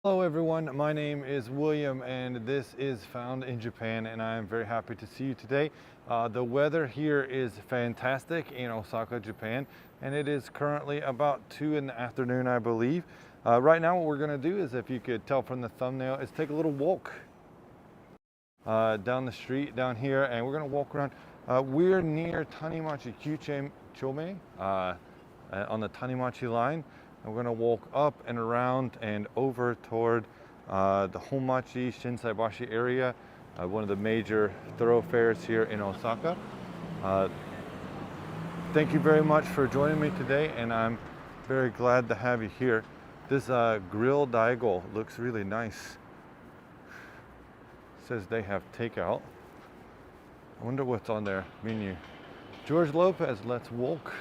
Hello everyone, my name is William and this is Found in Japan, and I am very happy to see you today. The weather here is fantastic in Osaka, Japan, and it is currently about 2 in the afternoon, I believe. Right now what we're going to do is, if you could tell from the thumbnail, is take a little walk down the street down here, and we're going to walk around. We're near Tanimachi Kyuchei Chome on the Tanimachi line. And we're going to walk up and around and over toward the Honmachi Shinsaibashi area, one of the major thoroughfares here in Osaka. Thank you very much for joining me today, and I'm very glad to have you here. This grill daigo looks really nice. Says they have takeout. I wonder what's on their menu. George Lopez, let's walk.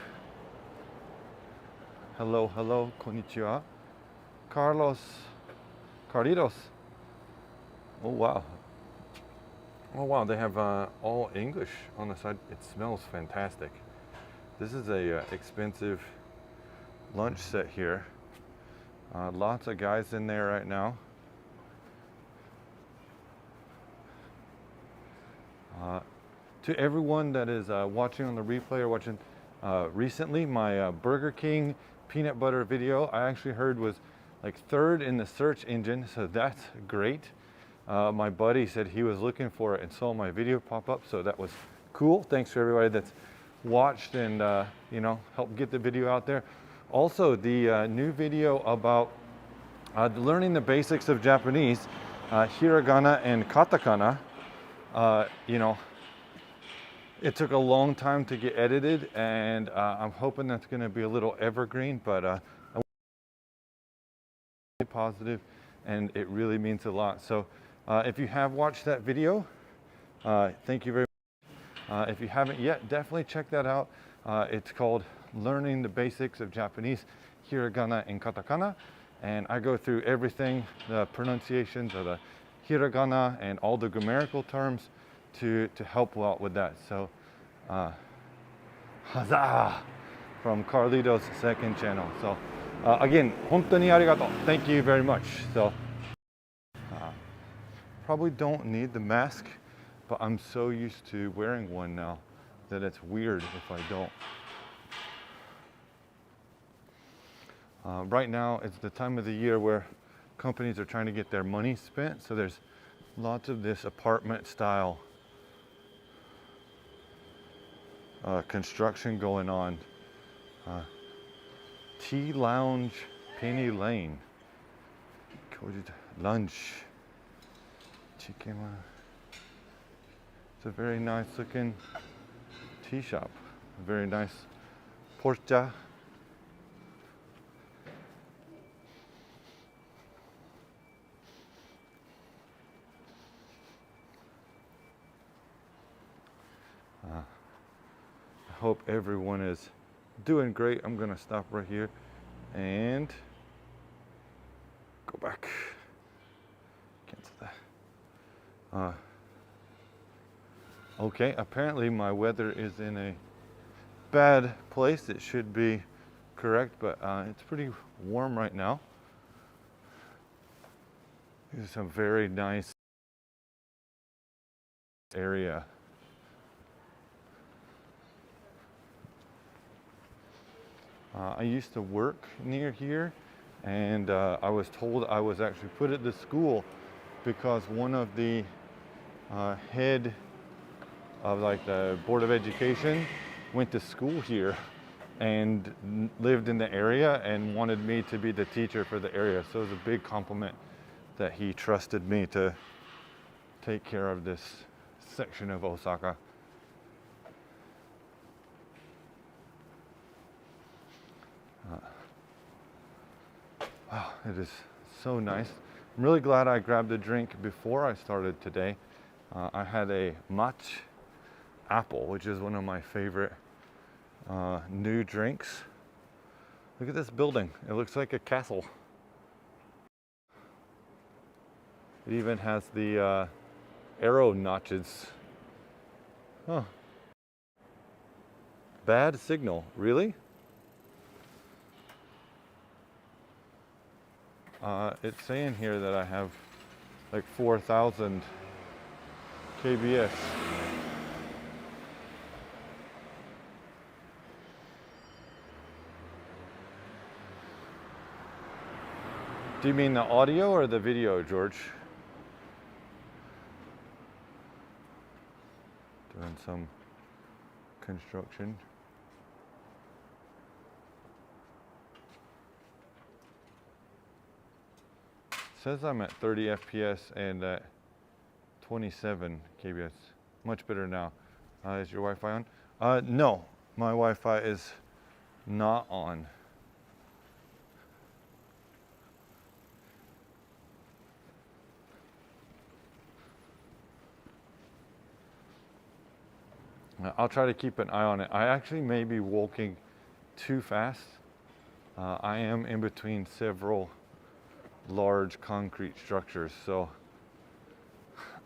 Hello, hello, konnichiwa. Carlitos. Oh wow. Oh wow, they have all English on the side. It smells fantastic. This is a expensive lunch set here. Lots of guys in there right now. To everyone that is watching on the replay or watching recently, my Burger King peanut butter video, I actually heard was like 3rd in the search engine, so that's great. My buddy said he was looking for it and saw my video pop up, so that was cool. Thanks to everybody that's watched and helped get the video out there. Also, the new video about learning the basics of Japanese, hiragana and katakana. It took a long time to get edited, and I'm hoping that's going to be a little evergreen, but I'm positive, and it really means a lot. So if you have watched that video, thank you very much. If you haven't yet, definitely check that out. It's called Learning the Basics of Japanese, Hiragana and Katakana, and I go through everything, the pronunciations of the hiragana and all the grammatical terms to help out with that. So huzzah from Carlito's second channel. So again, 本当にありがとう. Thank you very much. So probably don't need the mask, but I'm so used to wearing one now that it's weird if I don't. Right now it's the time of the year where companies are trying to get their money spent, so there's lots of this apartment style construction going on. Tea Lounge, Penny Lane. Lunch. Chicken. It's a very nice looking tea shop. A very nice porcha. I hope everyone is doing great. I'm gonna stop right here and go back. Cancel that. Okay, apparently my weather is in a bad place. It should be correct, but it's pretty warm right now. There's some very nice area. I used to work near here, and I was told I was actually put at the school because one of the head of like the Board of Education went to school here and lived in the area and wanted me to be the teacher for the area. So it was a big compliment that he trusted me to take care of this section of Osaka. Wow, it is so nice. I'm really glad I grabbed a drink before I started today. I had a match apple, which is one of my favorite new drinks. Look at this building. It looks like a castle. It even has the arrow notches. Huh. Bad signal, really? It's saying here that I have like 4,000 kbs. Do you mean the audio or the video, George? Doing some construction. Says I'm at 30 FPS and at 27 kbs. Much better now. Is your Wi-Fi on? No, my Wi-Fi is not on. I'll try to keep an eye on it. I actually may be walking too fast. I am in between several large concrete structures, so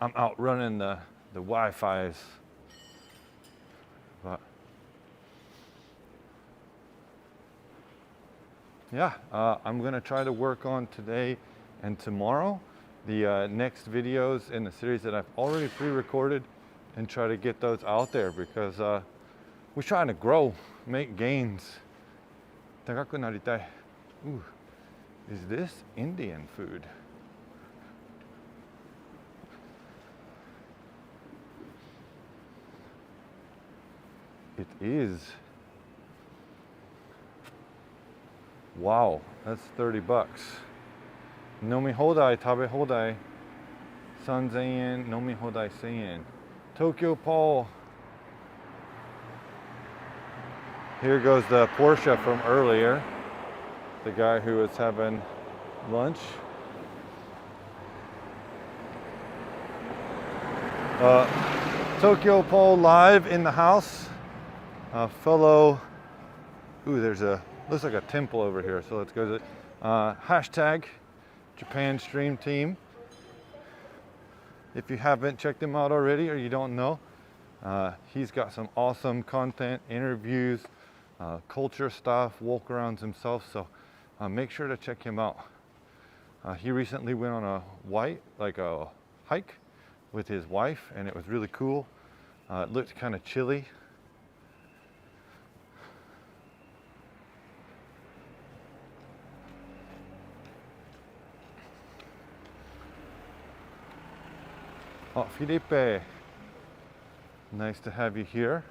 I'm outrunning the Wi-Fi's. But yeah, I'm gonna try to work on today and tomorrow the next videos in the series that I've already pre-recorded and try to get those out there because we're trying to grow, make gains. 高くなりたい. Ooh, is this Indian food? It is. Wow, that's 30 bucks. 飲み放題、食べ放題、3000円、飲み放題1000円。Tokyo Paul. Here goes the Porsche from earlier. The guy who was having lunch. Tokyo Paul live in the house. Fellow, ooh, there's looks like a temple over here. So let's go to hashtag Japan Stream Team. If you haven't checked him out already or you don't know, he's got some awesome content, interviews, culture stuff, walk-arounds himself. So make sure to check him out. He recently went on a hike with his wife, and it was really cool. It looked kind of chilly. Oh, Felipe, nice to have you here.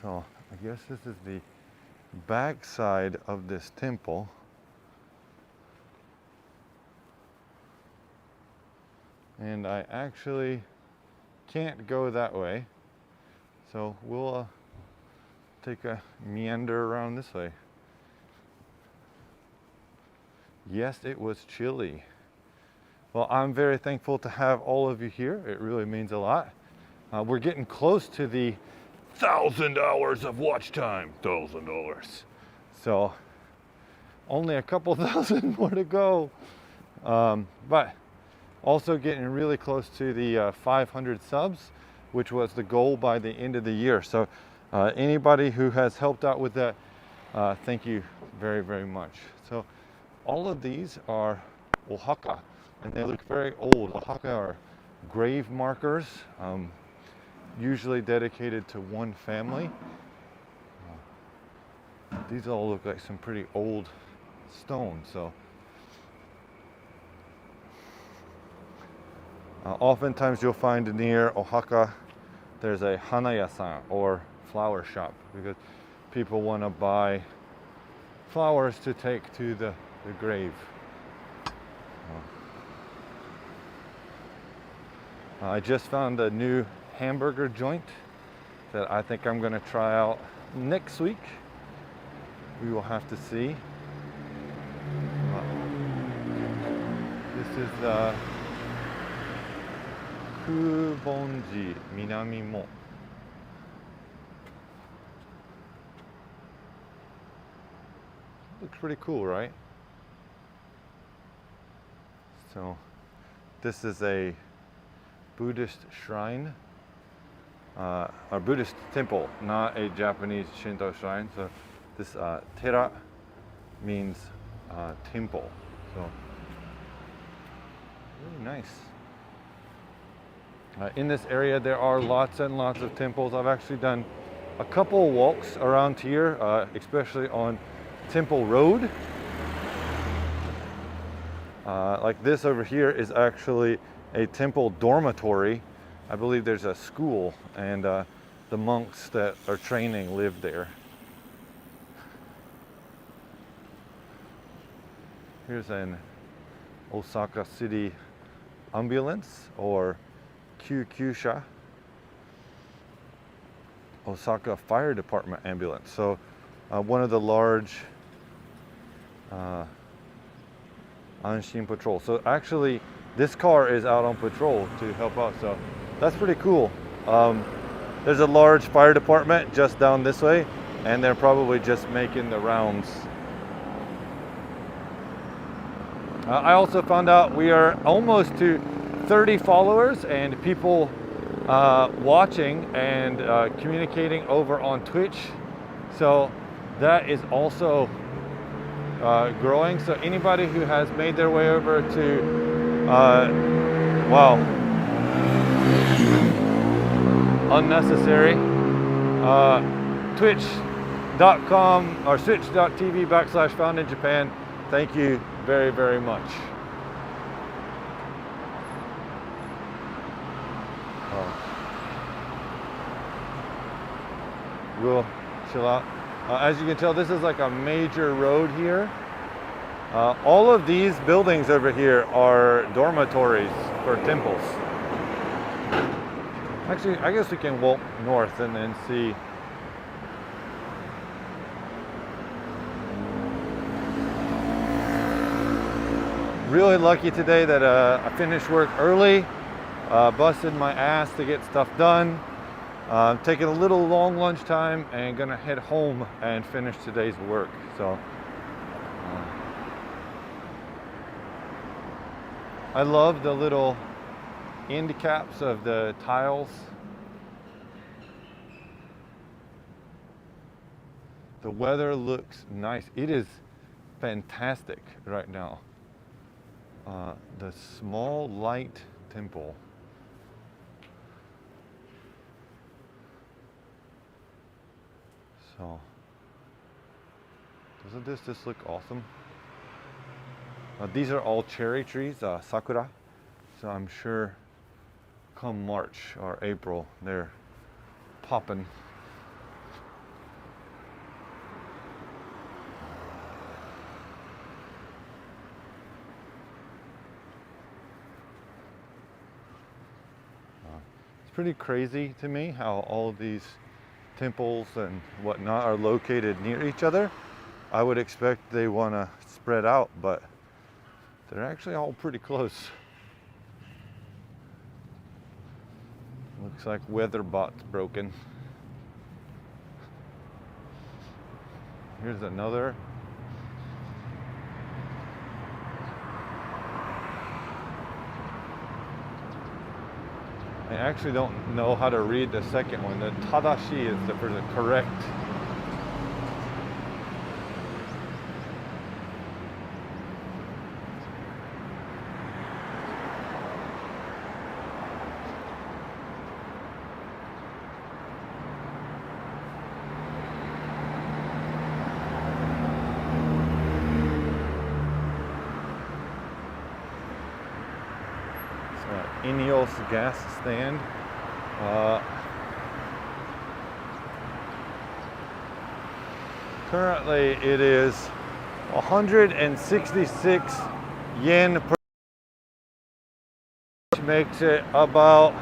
So I guess this is the back side of this temple. And I actually can't go that way. So we'll take a meander around this way. Yes, it was chilly. Well, I'm very thankful to have all of you here. It really means a lot. We're getting close to the 1,000 hours of watch time. $1,000. So only a couple thousand more to go. But also getting really close to the 500 subs, which was the goal by the end of the year. So anybody who has helped out with that, thank you very, very much. So all of these are Osaka, and they look very old. Osaka are grave markers, usually dedicated to one family. These all look like some pretty old stone. So oftentimes you'll find near Osaka there's a hanayasan or flower shop because people want to buy flowers to take to the grave. I just found a new hamburger joint that I think I'm going to try out next week. We will have to see. This is Kubonji Minami-mo. Looks pretty cool, right? So this is a Buddhist shrine, or Buddhist temple, not a Japanese Shinto shrine. So this tera means temple. So really nice. In this area, there are lots and lots of temples. I've actually done a couple walks around here, especially on Temple Road. Like this over here is actually a temple dormitory. I believe there's a school, and the monks that are training live there. Here's an Osaka City ambulance, or Kyukyusha, Osaka Fire Department ambulance. So one of the large Anshin patrol. So actually this car is out on patrol to help out, so that's pretty cool. There's a large fire department just down this way, and they're probably just making the rounds. I also found out we are almost to 30 followers and people watching and communicating over on Twitch. So that is also growing. So anybody who has made their way over to, wow, unnecessary, twitch.com or switch.tv/found in Japan. Thank you very, very much. We'll chill out. As you can tell, this is like a major road here. All of these buildings over here are dormitories for temples. Actually, I guess we can walk north and then see. Really lucky today that I finished work early, busted my ass to get stuff done. Taking a little long lunch time and gonna head home and finish today's work. So I love the little end caps of the tiles. The weather looks nice. It is fantastic right now. The small light temple. So, doesn't this just look awesome? These are all cherry trees, sakura. So I'm sure come March or April, they're popping. It's pretty crazy to me how all of these temples and whatnot are located near each other. I would expect they want to spread out, but they're actually all pretty close. Looks like Weatherbot's broken. Here's another. I actually don't know how to read the second one. The Tadashi is for the correct. Ineos gas stand. Currently it is 166 yen per, which makes it about,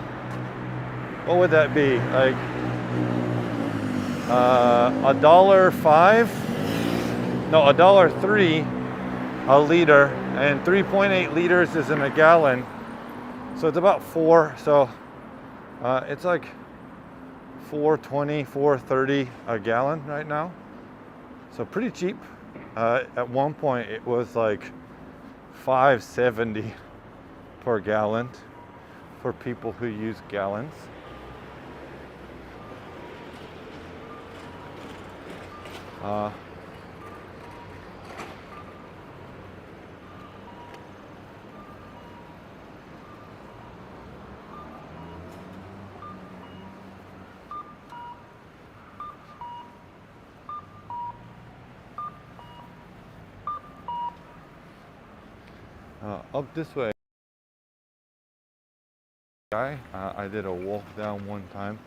what would that be, like $1.05? No, $1.03 a liter, and 3.8 liters is in a gallon. So it's about 4, so it's like $4.20, $4.30 a gallon right now. So pretty cheap. At one point it was like $5.70 per gallon. for people who use gallons. Up this way, I did a walk down one time.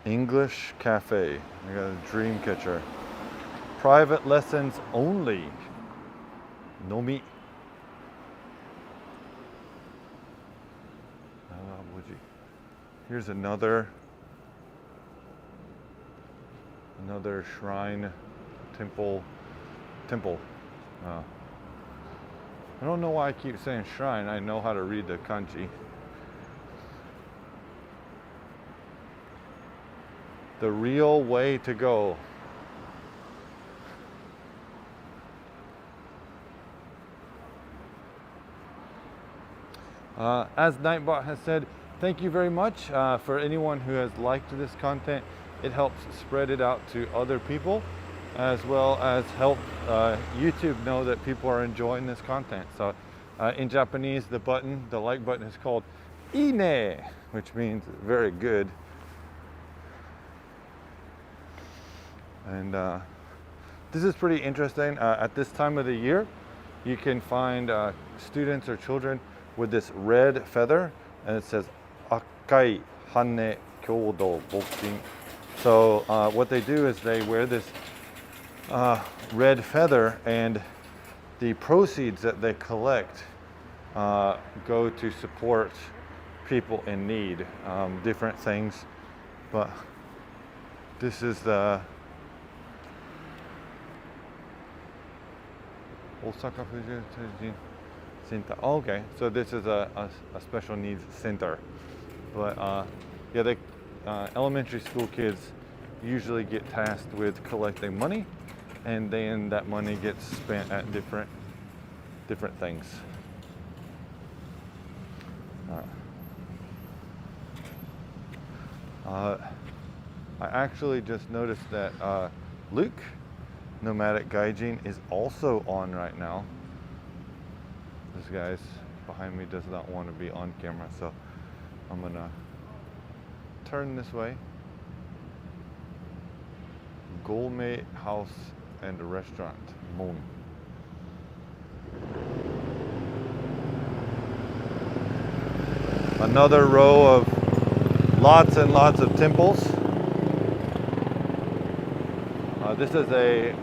English Cafe. I got a dream catcher. Private lessons only. Nomi. Here's another shrine, temple. I don't know why I keep saying shrine. I know how to read the kanji. The real way to go. As Nightbot has said, thank you very much for anyone who has liked this content. It helps spread it out to other people, as well as help YouTube know that people are enjoying this content. So in Japanese, the like button is called "ine," which means very good. And this is pretty interesting. At this time of the year, you can find students or children with this red feather, and it says "akai hane kyodo bokin." So what they do is they wear this red feather, and the proceeds that they collect go to support people in need, different things. But this is the Osaka Fujitsu Center. Oh, okay, so this is a special needs center. But yeah, they elementary school kids usually get tasked with collecting money, and then that money gets spent at different things. I actually just noticed that Luke, Nomadic Gaijin, is also on right now. This guy's behind me does not want to be on camera, so I'm gonna turn this way. Gourmet House and Restaurant, Moon. Another row of lots and lots of temples. This is a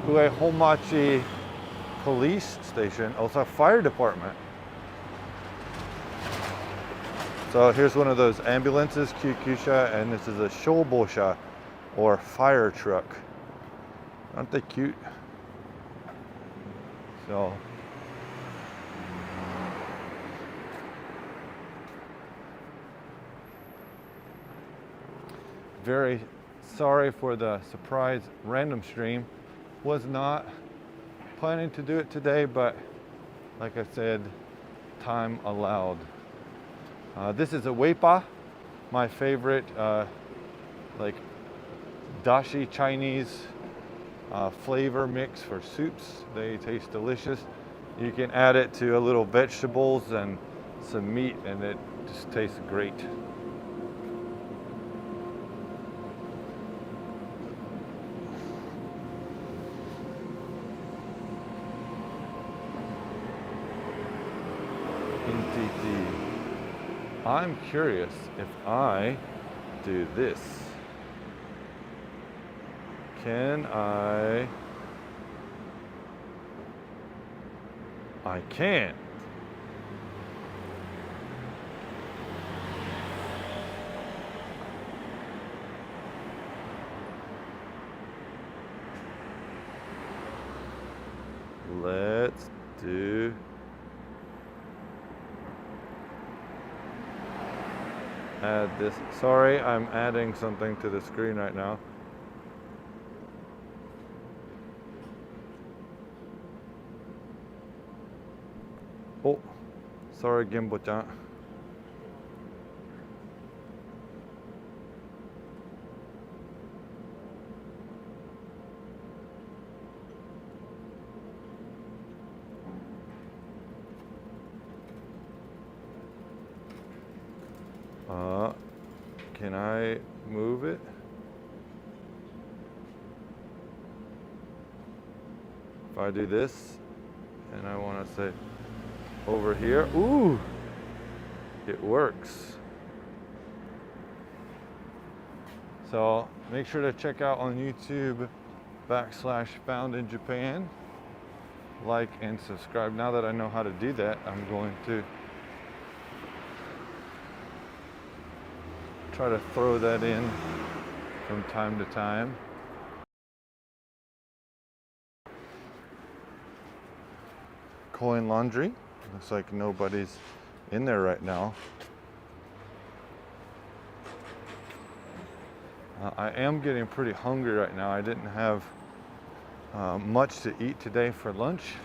Uehomachi police station, also a fire department. So here's one of those ambulances, Kyukyusha, and this is a shobosha, or fire truck. Aren't they cute? So very sorry for the surprise random stream. Was not planning to do it today, but like I said, time allowed. This is a weipa, my favorite like dashi Chinese flavor mix for soups. They taste delicious. You can add it to a little vegetables and some meat, and it just tastes great. I'm curious if I do this. Can I can't. Let's do add this. Sorry, I'm adding something to the screen right now. Oh, sorry, Gimbo-chan. Can I move it? If I do this, and I want to say over here, ooh, it works. So make sure to check out on YouTube /Found in Japan. Like and subscribe. Now that I know how to do that, I'm going to try to throw that in from time to time. Coin laundry. Looks like nobody's in there right now. I am getting pretty hungry right now. I didn't have much to eat today for lunch.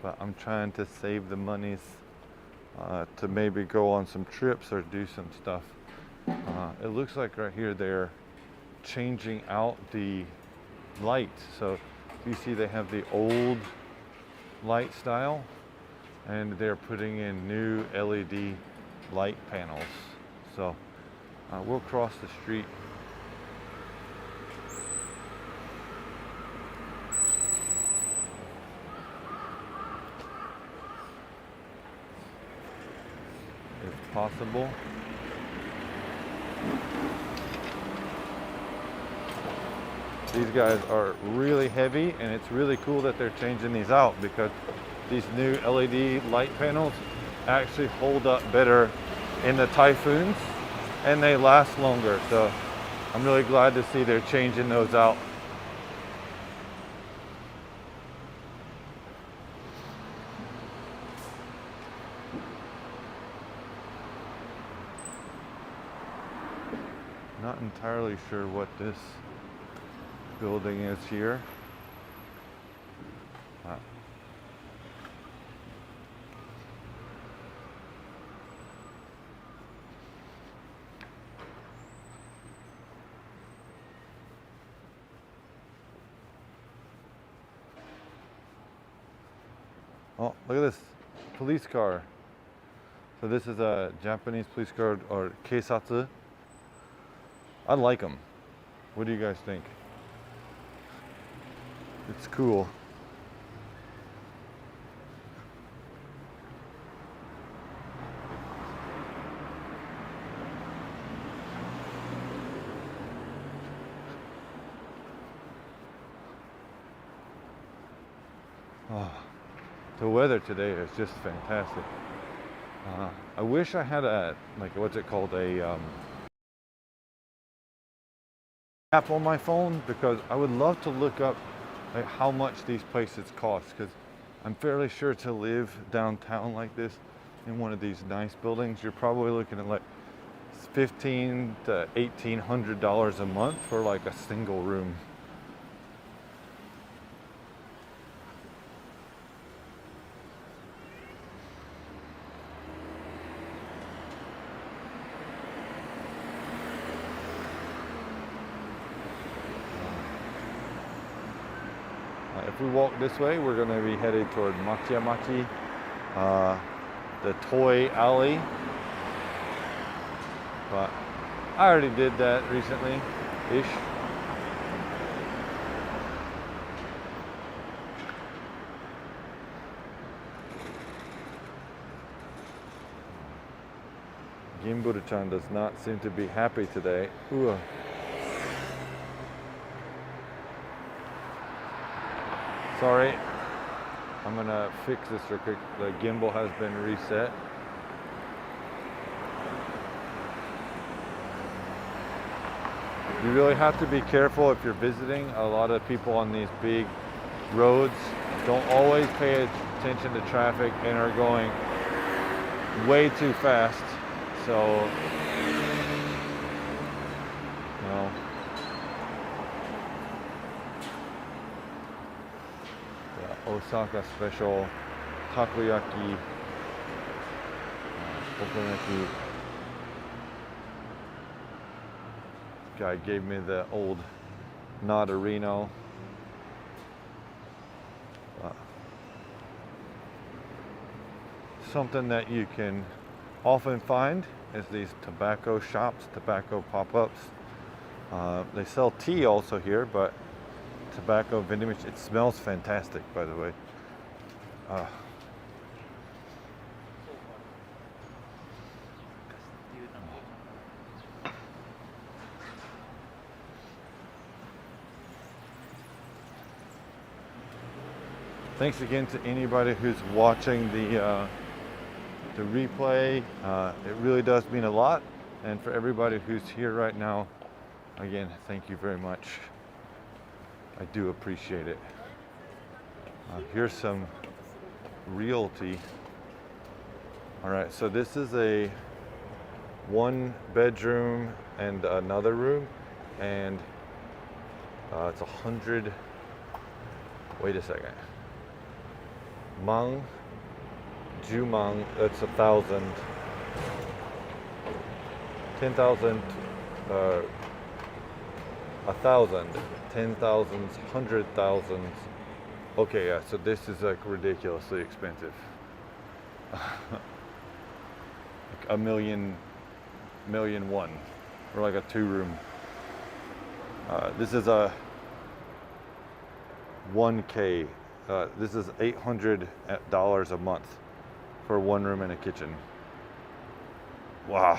But I'm trying to save the monies to maybe go on some trips or do some stuff. It looks like right here they're changing out the light. So you see they have the old light style and they're putting in new LED light panels. So we'll cross the street. If possible. These guys are really heavy, and it's really cool that they're changing these out because these new LED light panels actually hold up better in the typhoons and they last longer. So I'm really glad to see they're changing those out. Not entirely sure what this building is here. Oh, look at this police car. So this is a Japanese police car, or keisatsu. I like them. What do you guys think? It's cool. Oh, the weather today is just fantastic. I wish I had a, like, what's it called, a app on my phone, because I would love to look up like how much these places cost, because I'm fairly sure to live downtown like this in one of these nice buildings, you're probably looking at like $1,500 to $1,800 a month for like a single room. If we walk this way, we're going to be headed toward Machi, the toy alley. But I already did that recently-ish. Gimburu-chan does not seem to be happy today. Ooh. Sorry, I'm gonna fix this real quick. The gimbal has been reset. You really have to be careful if you're visiting. A lot of people on these big roads don't always pay attention to traffic and are going way too fast. So, you know, Osaka special takoyaki, okonomiyaki. Guy gave me the old Nadarino. Something that you can often find is these tobacco shops, tobacco pop-ups. They sell tea also here, but tobacco vending machine. It smells fantastic, by the way. Thanks again to anybody who's watching the replay. It really does mean a lot. And for everybody who's here right now, again, thank you very much. I do appreciate it. Here's some realty. All right, so this is a 1 bedroom and another room, and it's 100. Wait a second. Mang, Jumang, that's 1,000. 10,000, 1,000, 10,000s, 100,000s. Okay, yeah, so this is like ridiculously expensive. Like a million one, or like a 2-room. This is a 1K. This is $800 a month for 1 room and a kitchen. Wow.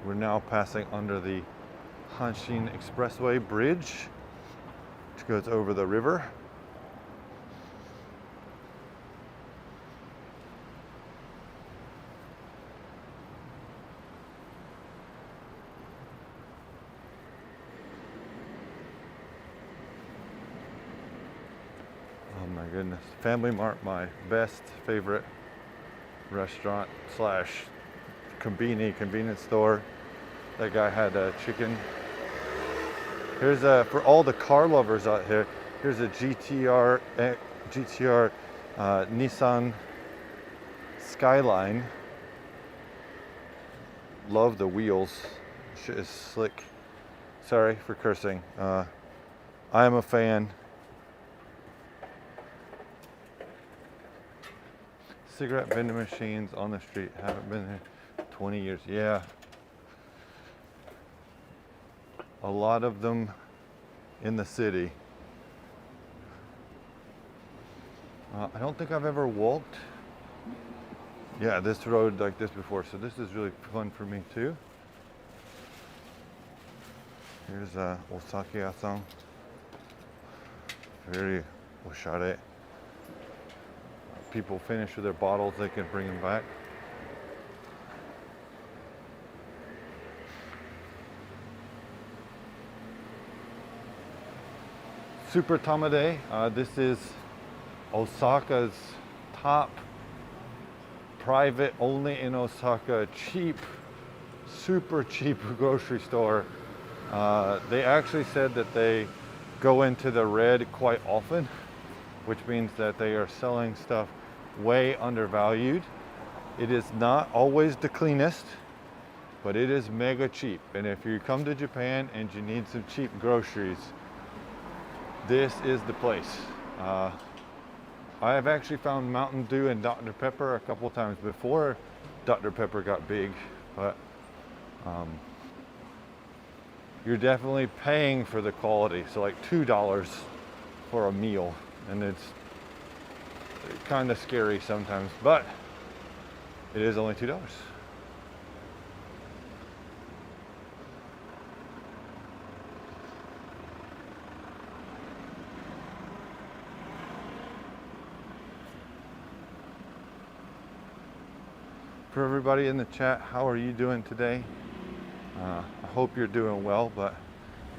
We're now passing under the Hanshin Expressway bridge, which goes over the river. Oh my goodness. Family Mart, my best favorite restaurant slash convenience store. That guy had chicken. Here's for all the car lovers out here. Here's a GTR Nissan Skyline. Love the wheels. Shit is slick. Sorry for cursing. I am a fan. Cigarette vending machines on the street. Haven't been here 20 years. Yeah. A lot of them in the city. I don't think I've ever walked, yeah, this road like this before, so this is really fun for me too. Here's Osaka-san. Very oshare. People finish with their bottles, they can bring them back. Super Tamade. This is Osaka's top private, only in Osaka, cheap, super cheap grocery store. They actually said that they go into the red quite often, which means that they are selling stuff way undervalued. It is not always the cleanest, but it is mega cheap. And if you come to Japan and you need some cheap groceries, this is the place. I have actually found Mountain Dew and Dr. Pepper a couple times before Dr. Pepper got big, but you're definitely paying for the quality. So like $2 for a meal, and it's kind of scary sometimes, but it is only $2. For everybody in the chat, how are you doing today? I hope you're doing well, but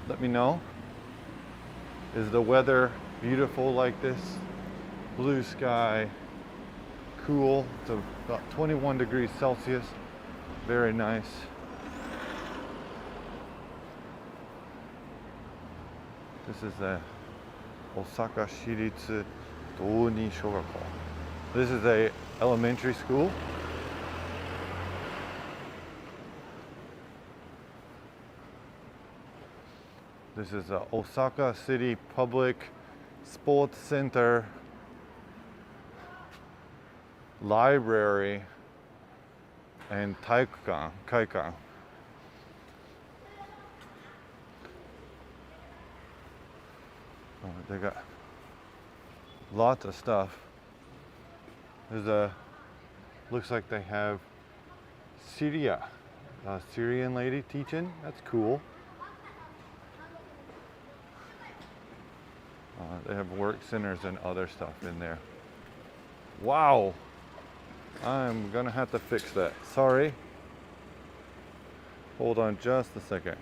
let me know. Is the weather beautiful like this? Blue sky, cool, it's about 21 degrees Celsius. Very nice. This is the Osaka Shiritsu Doni Shogako. This is a elementary school. This is the Osaka City Public Sports Center, Library, and Kaikan. They got lots of stuff. There's a, looks like they have Syria, a Syrian lady teaching. That's cool. They have work centers and other stuff in there. Wow, I'm gonna have to fix that. Sorry. Hold on just a second.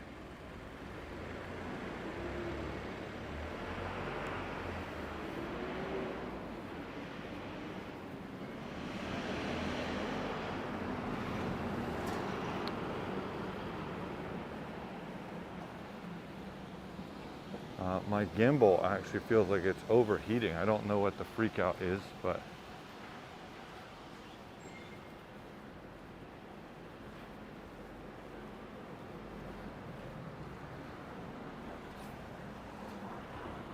My gimbal actually feels like it's overheating. I don't know what the freak out is, but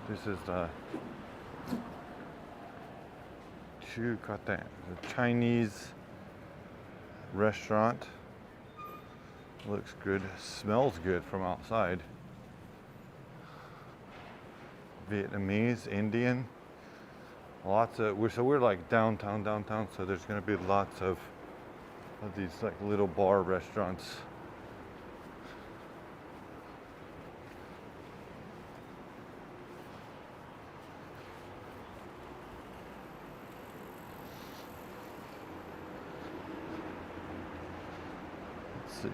this is the Chukaten, the Chinese restaurant. Looks good, smells good from outside. Vietnamese, Indian, lots of, we're like downtown, so there's gonna be lots of these like little bar restaurants. Let's see.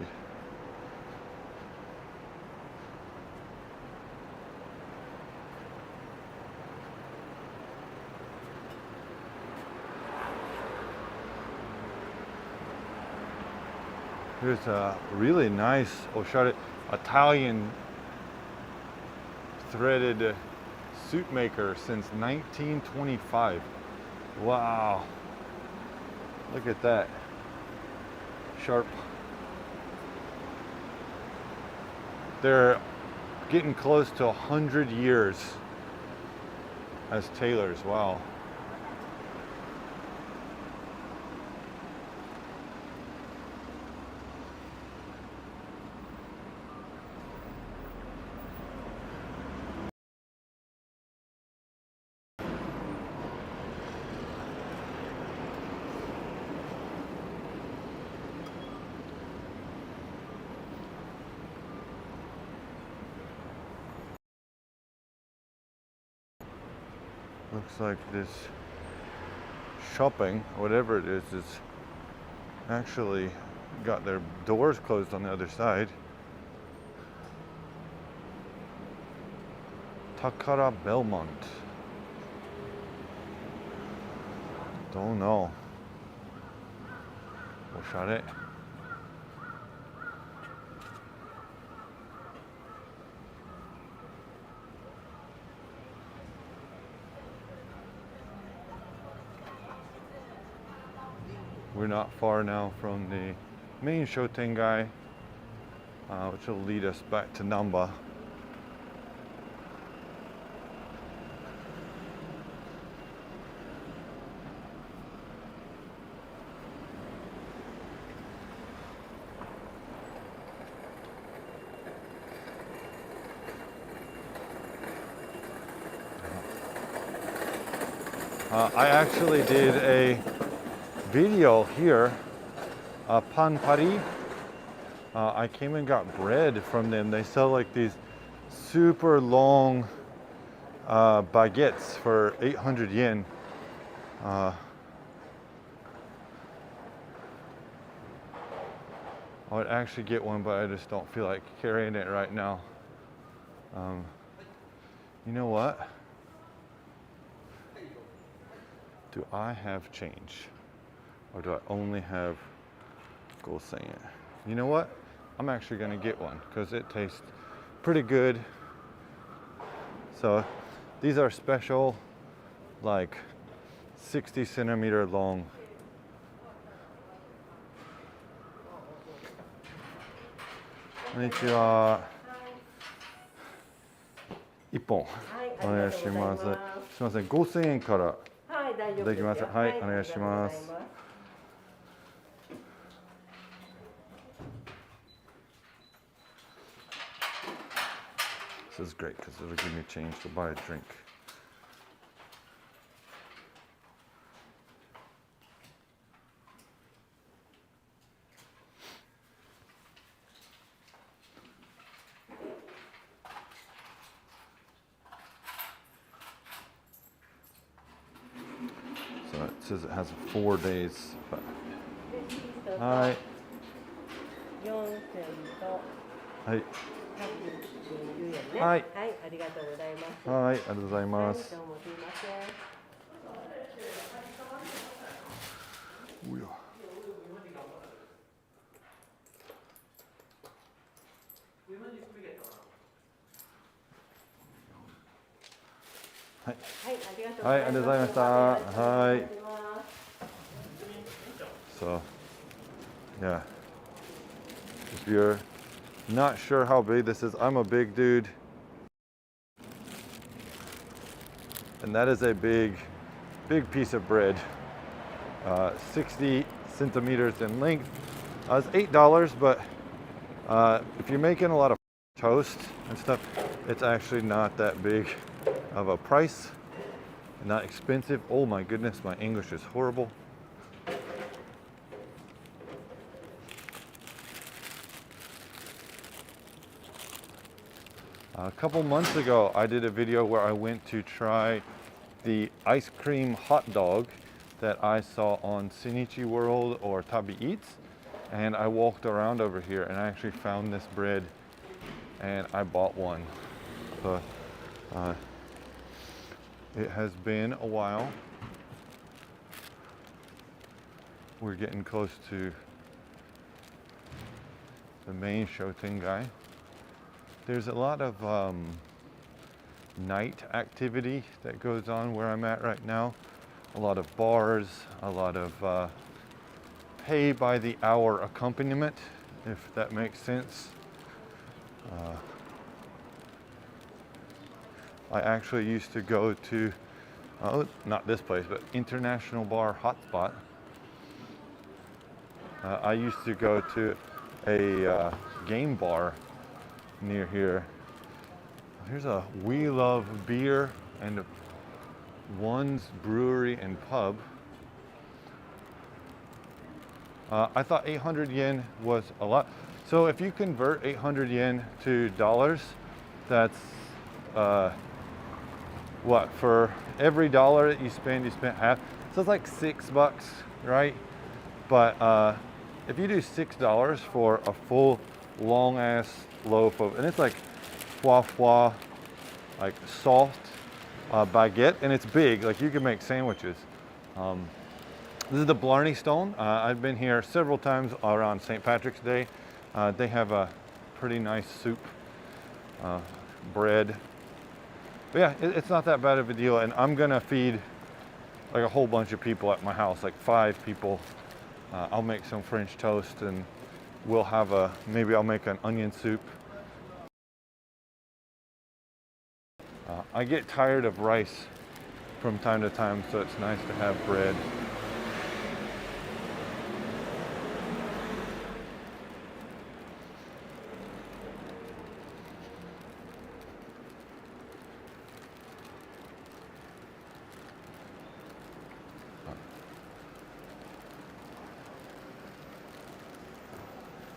Here's a really nice oshare Italian threaded suit maker since 1925. Wow. Look at that. Sharp. They're getting close to 100 years as tailors. Wow. Looks like this shopping, whatever it is actually got their doors closed on the other side. Takara Belmont. Don't know. Oshare. We're not far now from the main Shotengai, which will lead us back to Namba. I actually did a video here, Pan Paris. I came and got bread from them. They sell like these super long baguettes for 800 yen. I would actually get one, but I just don't feel like carrying it right now. You know what? Do I have change? Or do I only have gold saying it? you know what? I'm actually gonna get one because it tastes pretty good. So these are special, like 60 centimeter long. Konnichiwa. 1本お願いします。すみません、5000円からできます。はい、お願いします。This is great because it'll give me change to buy a drink. So it says it has 4 days. But... はい。はい。はい。はい、ありがとうございます。はい、ありがとうございます。どうもすみません。おや。はい、はい、ありがとうございました。はい。So, yeah. If you're not sure how big this is, I'm a big dude. And that is a big piece of bread. 60 centimeters in length. It's $8, but if you're making a lot of toast and stuff, it's actually not that big of a price. Not expensive. Oh my goodness, my English is horrible. A couple months ago, I did a video where I went to try the ice cream hot dog that I saw on Shinichi World or Tabi Eats. And I walked around over here and I actually found this bread and I bought one. So, it has been a while. We're getting close to the main Shotengai. There's a lot of night activity that goes on where I'm at right now. A lot of bars, a lot of pay by the hour accompaniment, if that makes sense. I actually used to go to, not this place, but International Bar Hotspot. I used to go to a game bar near here. Here's a We Love Beer and One's Brewery and Pub. I thought 800 yen was a lot. So if you convert 800 yen to dollars, that's what, for every dollar that you spend half. So it's like $6, right? But if you do $6 for a full long ass loaf of, and it's like foie, like soft baguette, and it's big, like you can make sandwiches. This is the Blarney Stone. I've been here several times around St. Patrick's Day. They have a pretty nice soup, bread. But yeah, it's not that bad of a deal, and I'm gonna feed like a whole bunch of people at my house, like 5 people. I'll make some French toast, and we'll have maybe I'll make an onion soup. I get tired of rice from time to time, so it's nice to have bread.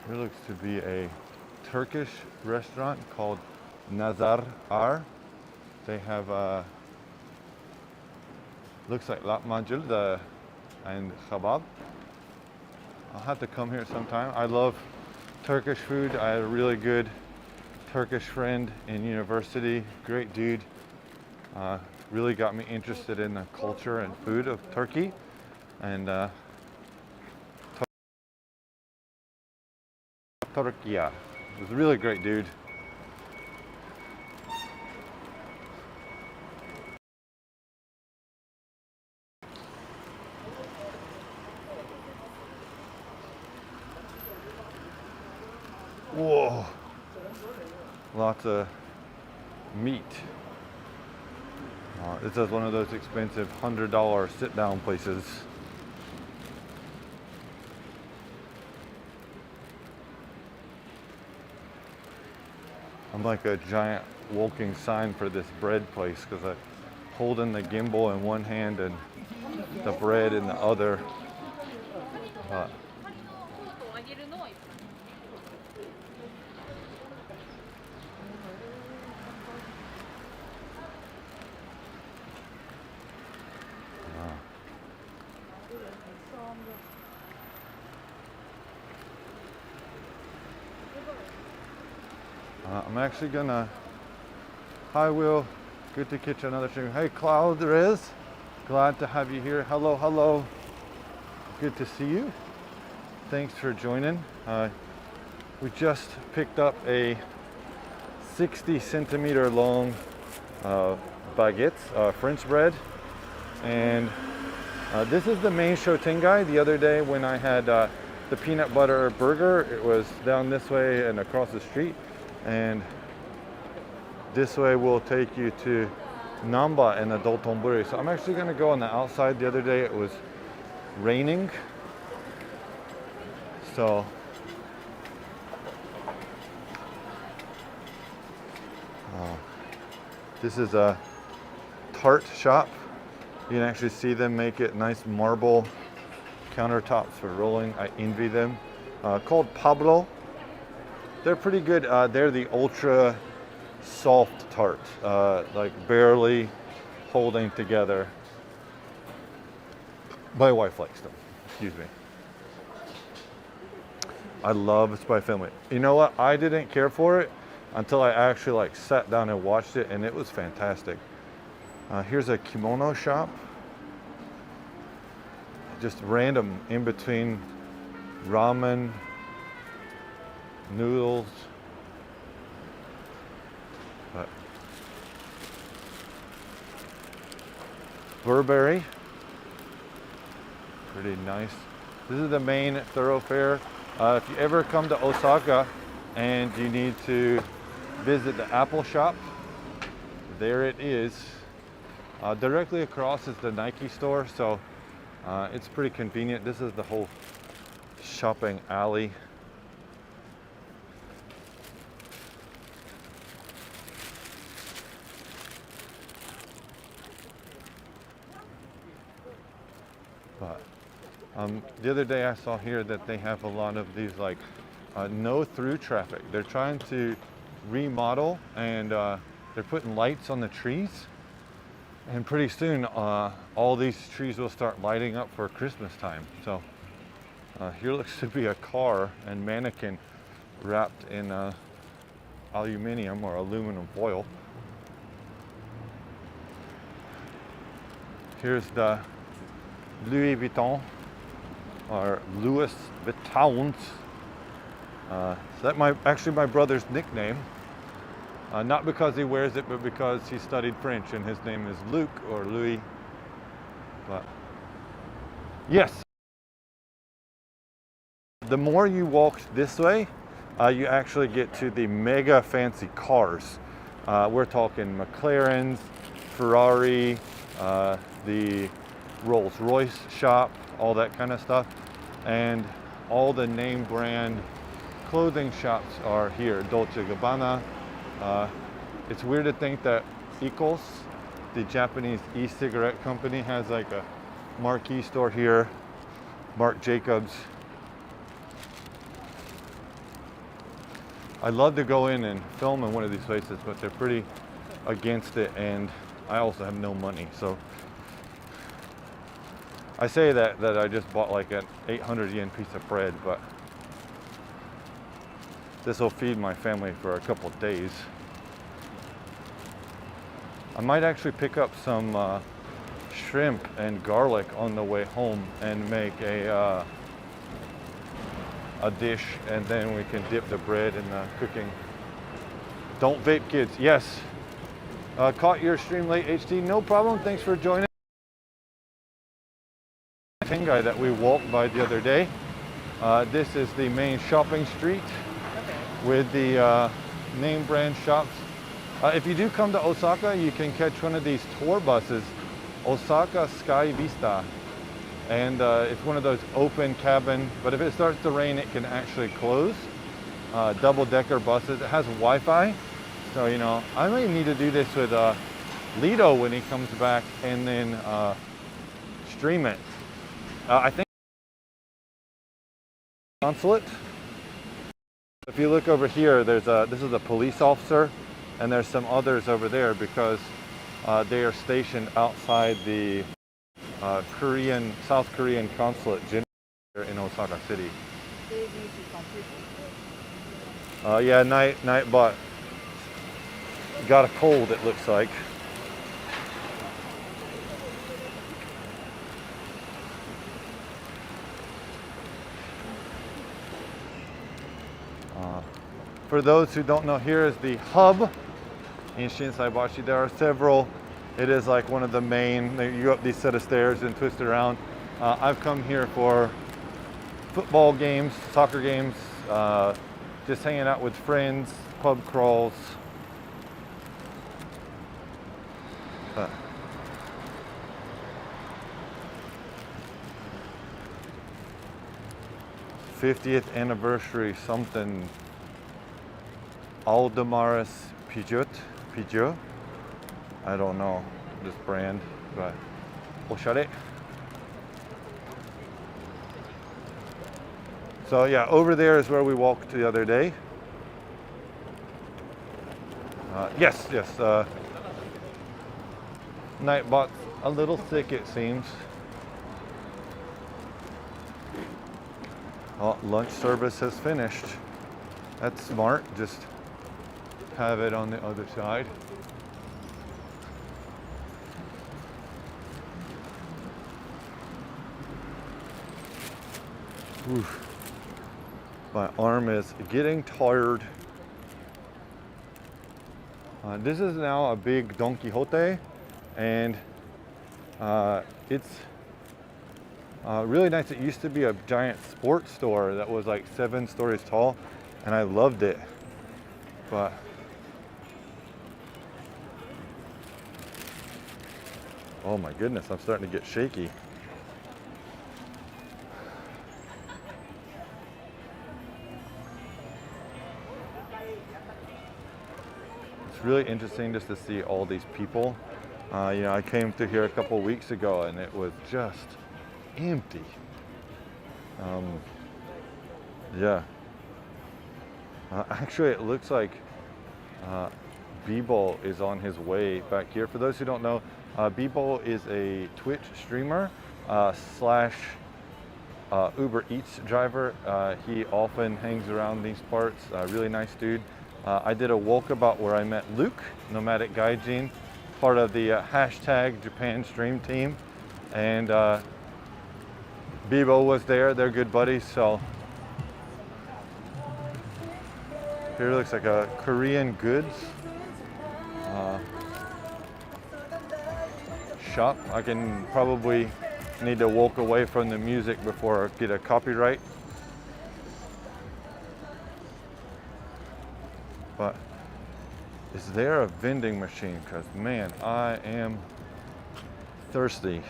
There looks to be a Turkish restaurant called Nazar Ar. They have looks like lahmacun and kebab. I'll have to come here sometime. I love Turkish food. I had a really good Turkish friend in university. Great dude. Really got me interested in the culture and food of Turkey. And Turquia. It was really great, dude. Whoa, lots of meat. This is one of those expensive $100 sit-down places. I'm like a giant walking sign for this bread place because I'm holding the gimbal in one hand and the bread in the other. I'm actually gonna, hi Will, good to catch another stream. Hey Claude, glad to have you here. Hello, hello, good to see you. Thanks for joining. We just picked up a 60 centimeter long baguette, French bread. And this is the main shotengai. The other day when I had the peanut butter burger, it was down this way and across the street. And this way will take you to Namba and Adoltonburi. So I'm actually gonna go on the outside. The other day it was raining. So this is a tart shop. You can actually see them make it nice marble countertops for rolling. I envy them. Called Pablo. They're pretty good. They're the ultra soft tart, like barely holding together. My wife likes them. Excuse me. I love Spy Family. You know what? I didn't care for it until I actually like sat down and watched it, and it was fantastic. Here's a kimono shop. Just random in between ramen, noodles. Burberry, pretty nice. This is the main thoroughfare. If you ever come to Osaka and you need to visit the Apple shop, there it is. Directly across is the Nike store, so it's pretty convenient. This is the whole shopping alley. The other day I saw here that they have a lot of these like no through traffic. They're trying to remodel, and they're putting lights on the trees, and pretty soon all these trees will start lighting up for Christmas time. So here looks to be a car and mannequin wrapped in aluminum or aluminum foil. Here's the Louis Vuitton, or Louis Vuittons. So that actually my brother's nickname. Not because he wears it, but because he studied French and his name is Luc or Louis. But yes, the more you walk this way, you actually get to the mega fancy cars. We're talking McLarens, Ferrari, the Rolls-Royce shop, all that kind of stuff, and all the name brand clothing shops are here. Dolce & Gabbana. It's weird to think that IQOS, the Japanese e-cigarette company, has like a marquee store here. Marc Jacobs. I'd love to go in and film in one of these places, but they're pretty against it, and I also have no money. So I say that I just bought like an 800 yen piece of bread, but this will feed my family for a couple of days. I might actually pick up some shrimp and garlic on the way home and make a a dish, and then we can dip the bread in the cooking. Don't vape, kids. Yes. Caught your stream late, HT. No problem. Thanks for joining. Guy that we walked by the other day. This is the main shopping street with the name brand shops. If you do come to Osaka, you can catch one of these tour buses, Osaka Sky Vista. And it's one of those open cabin, but if it starts to rain, it can actually close. Double-decker buses. It has Wi-Fi. So, you know, I may need to do this with Lido when he comes back and then stream it. I think consulate. If you look over here, there's this is a police officer, and there's some others over there because they are stationed outside the South Korean consulate in Osaka City. Yeah, night, but got a cold, it looks like. For those who don't know, here is the hub in Shinsaibashi. There are several. It is like one of the main, you go up these set of stairs and twist it around. I've come here for football games, soccer games, just hanging out with friends, pub crawls. 50th anniversary something. Aldemaris Peugeot. I don't know this brand, but oshare. So yeah, over there is where we walked the other day. Yes. Nightbot's a little thick, it seems. Oh, lunch service has finished. That's smart. Just have it on the other side. Oof. My arm is getting tired. This is now a big Don Quixote, and it's really nice. It used to be a giant sports store that was like 7 stories tall, and I loved it. But oh my goodness, I'm starting to get shaky. It's really interesting just to see all these people. You know, I came through here a couple of weeks ago and it was just empty. Yeah. Actually, it looks like Bibo is on his way back here. For those who don't know, Bibo is a Twitch streamer slash Uber Eats driver. He often hangs around these parts. Really nice dude. I did a walkabout where I met Luke, Nomadic Gaijin, part of the hashtag Japan stream team, and Bibo was there. They're good buddies. So here looks like a Korean goods shop. I can probably need to walk away from the music before I get a copyright. But is there a vending machine? Because man, I am thirsty.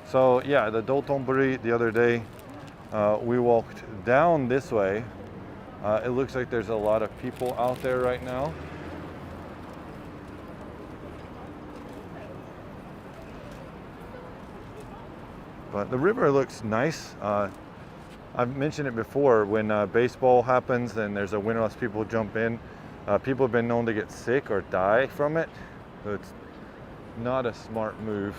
So yeah, the Dotonbori the other day, we walked down this way. It looks like there's a lot of people out there right now. But the river looks nice. I've mentioned it before, when baseball happens and there's a windrush, people jump in. People have been known to get sick or die from it. So it's not a smart move.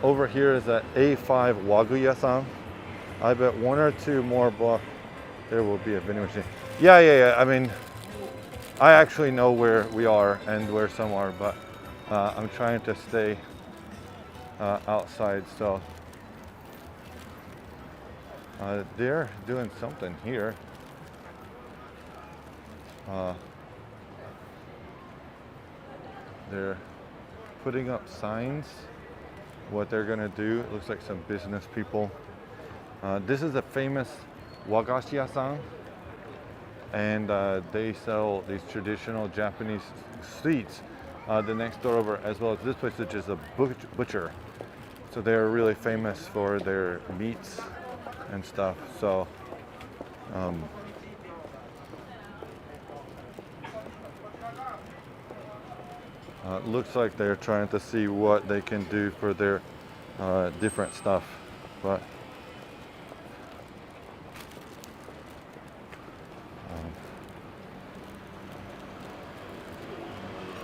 Over here is at A5 Wagyu-san. I bet 1 or 2 more blocks. there will be a vending machine. Yeah. I mean, I actually know where we are and where some are, but I'm trying to stay outside. So they're doing something here. They're putting up signs. What they're gonna do. It looks like some business people. This is a famous wagashi-ya-san, and they sell these traditional Japanese sweets. The next door over, as well as this place, which is a butcher. So they're really famous for their meats and stuff. So looks like they're trying to see what they can do for their different stuff, but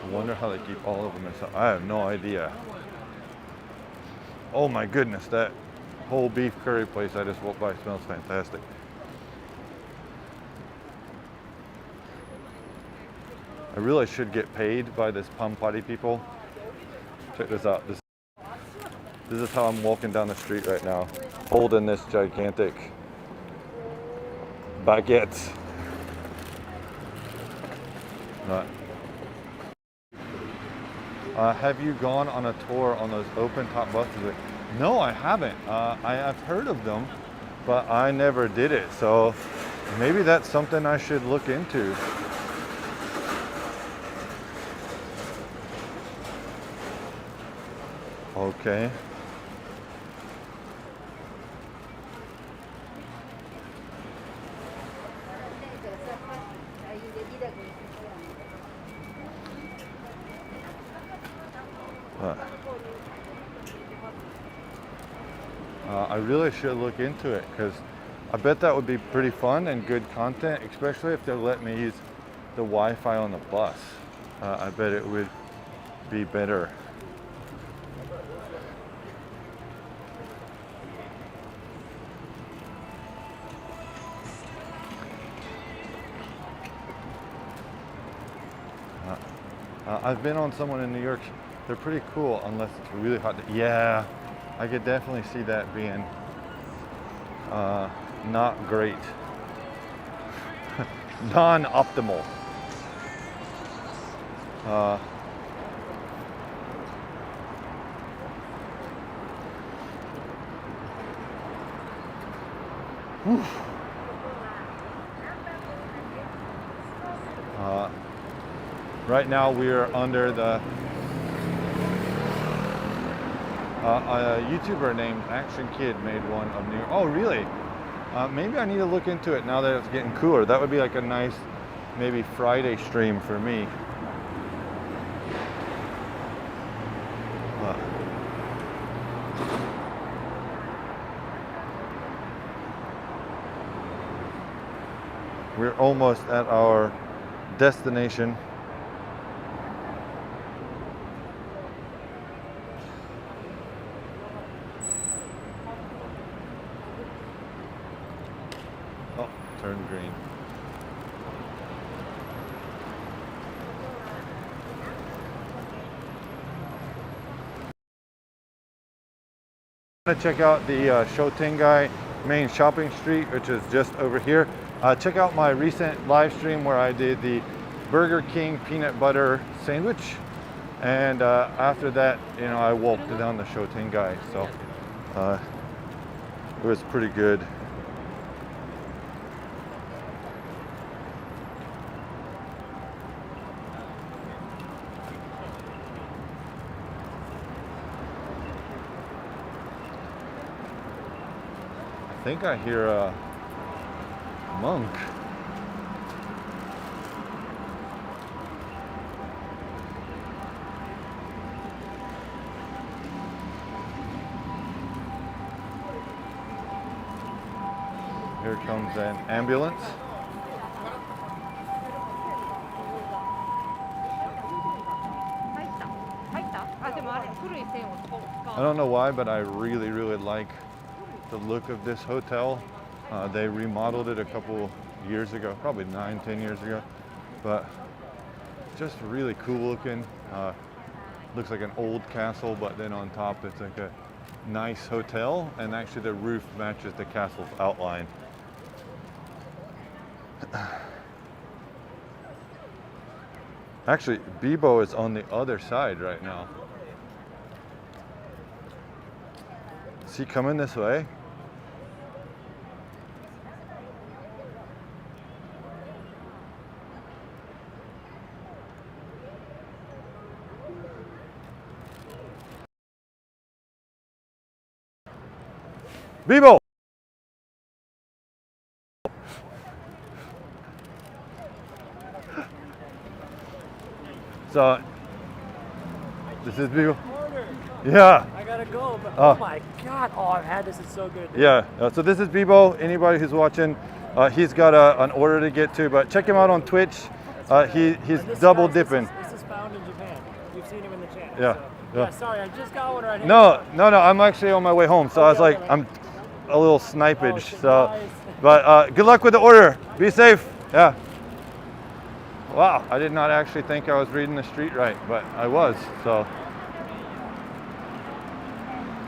I wonder how they keep all of them inside. I have no idea. Oh my goodness, that whole beef curry place I just walked by smells fantastic. I really should get paid by this Pampari people. Check this out. This is how I'm walking down the street right now, holding this gigantic baguette. Have you gone on a tour on those open top buses? No, I haven't. I have heard of them, but I never did it. So maybe that's something I should look into. Okay. I really should look into it, because I bet that would be pretty fun and good content, especially if they'll let me use the Wi-Fi on the bus. I bet it would be better. I've been on someone in New York. They're pretty cool unless it's really hot. Yeah, I could definitely see that being not great. Non-optimal. Right now we are under the a YouTuber named Action Kid made one of New York. Oh, really? Maybe I need to look into it now that it's getting cooler. That would be like a nice, maybe Friday stream for me. We're almost at our destination. Oh, turn green. Check out the Shotengai main shopping street, which is just over here. Check out my recent live stream where I did the Burger King peanut butter sandwich, and after that, you know, I walked down the Shotengai, so it was pretty good. I think I hear a monk. Here comes an ambulance. I don't know why, but I really like the look of this hotel. They remodeled it a couple years ago, probably 9-10 years ago, but just really cool looking. Looks like an old castle, but then on top it's like a nice hotel, and actually the roof matches the castle's outline. Actually, Bibo is on the other side right now. Is he coming this way? Bibo! So, this is Bibo. Yeah. I gotta go, but oh my god, oh, I've had this, it's so good. Yeah, so this is Bibo. Anybody who's watching, he's got an order to get to, but check him out on Twitch. He's double dipping. This is found in Japan. You've seen him in the channel. Yeah. So. Yeah. Yeah, sorry, I just got one right here. No, I'm actually on my way home, so I was like, I'm a little snipage. So, but good luck with the order. Be safe. Yeah. Wow, I did not actually think I was reading the street right, but I was. So,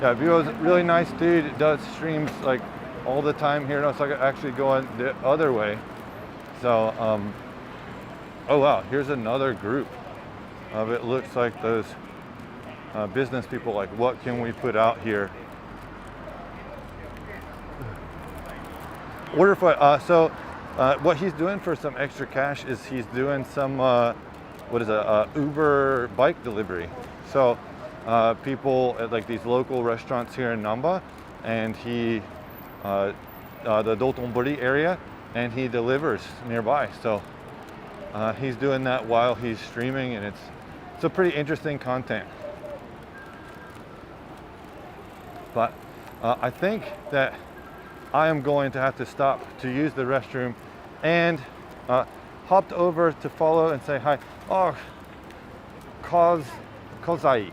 yeah, Bibo's a really nice dude. It does streams like all the time here in Osaka, actually going the other way. So, oh wow, here's another group of it. Looks like those business people, like, what can we put out here? Order for what he's doing for some extra cash is he's doing some what is it, Uber bike delivery. So people at like these local restaurants here in Namba, and he the Dotonbori area, and he delivers nearby. So he's doing that while he's streaming, and it's a pretty interesting content. But I think that I am going to have to stop to use the restroom, and hopped over to follow and say hi. Oh, Kozai.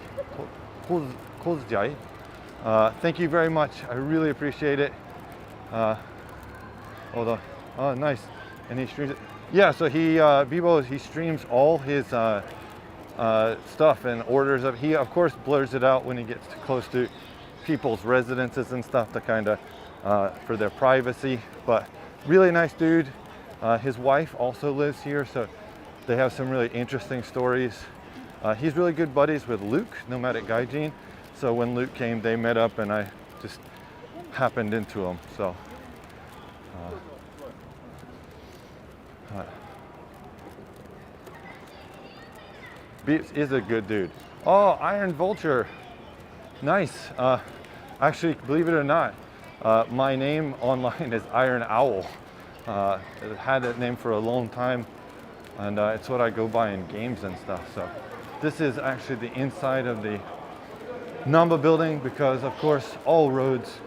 Kozai. Thank you very much. I really appreciate it. Hold on. Oh, nice. And he streams it. Yeah, so Bibo, he streams all his stuff and orders of. He of course blurs it out when he gets too close to people's residences and stuff to kind of for their privacy. But really nice dude. His wife also lives here, so they have some really interesting stories. He's really good buddies with Luke, Nomadic Gaijin. So when Luke came, they met up, and I just happened into him. So Beeps is a good dude. Oh, Iron Vulture. Nice. Actually, believe it or not, my name online is Iron Owl. I've had that name for a long time, and it's what I go by in games and stuff. So this is actually the inside of the Namba building, because of course all roads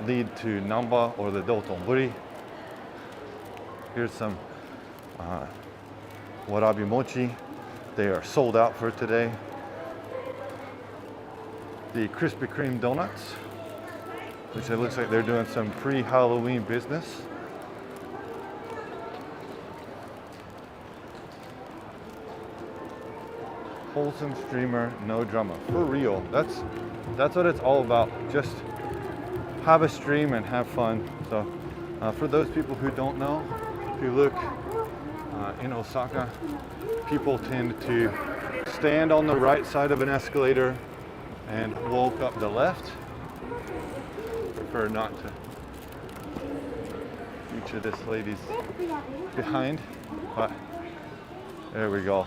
lead to Namba or the Dotonbori. Here's some warabi mochi. They are sold out for today. The Krispy Kreme donuts, which it looks like they're doing some pre-Halloween business. Wholesome streamer, no drama. For real, that's what it's all about. Just have a stream and have fun. So for those people who don't know, if you look in Osaka, people tend to stand on the right side of an escalator and walk up the left. Prefer not to feature this lady's behind, but there we go.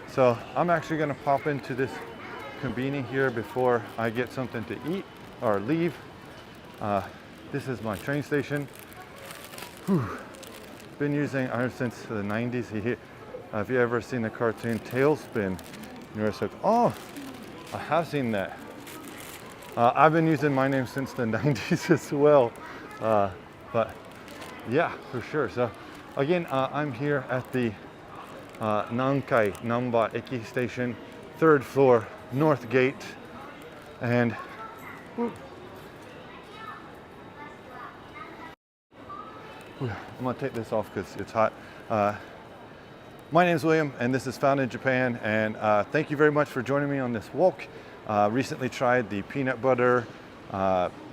So I'm actually gonna pop into this conveni here before I get something to eat or leave. This is my train station. Whew. Been using Iron since the 90s. Have you ever seen the cartoon Tailspin? You're like, oh, I have seen that. I've been using my name since the 90s as well. But yeah, for sure. So again, I'm here at the Nankai Namba Eki Station, 3rd floor, North Gate, and I'm gonna take this off because it's hot. My name's William, and this is Found in Japan. And thank you very much for joining me on this walk. Recently tried the peanut butter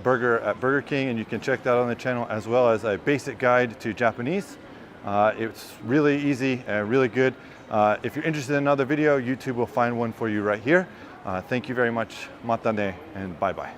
burger at Burger King, and you can check that out on the channel, as well as a basic guide to Japanese. It's really easy and really good. If you're interested in another video, YouTube will find one for you right here. Thank you very much. Mata ne, and bye bye.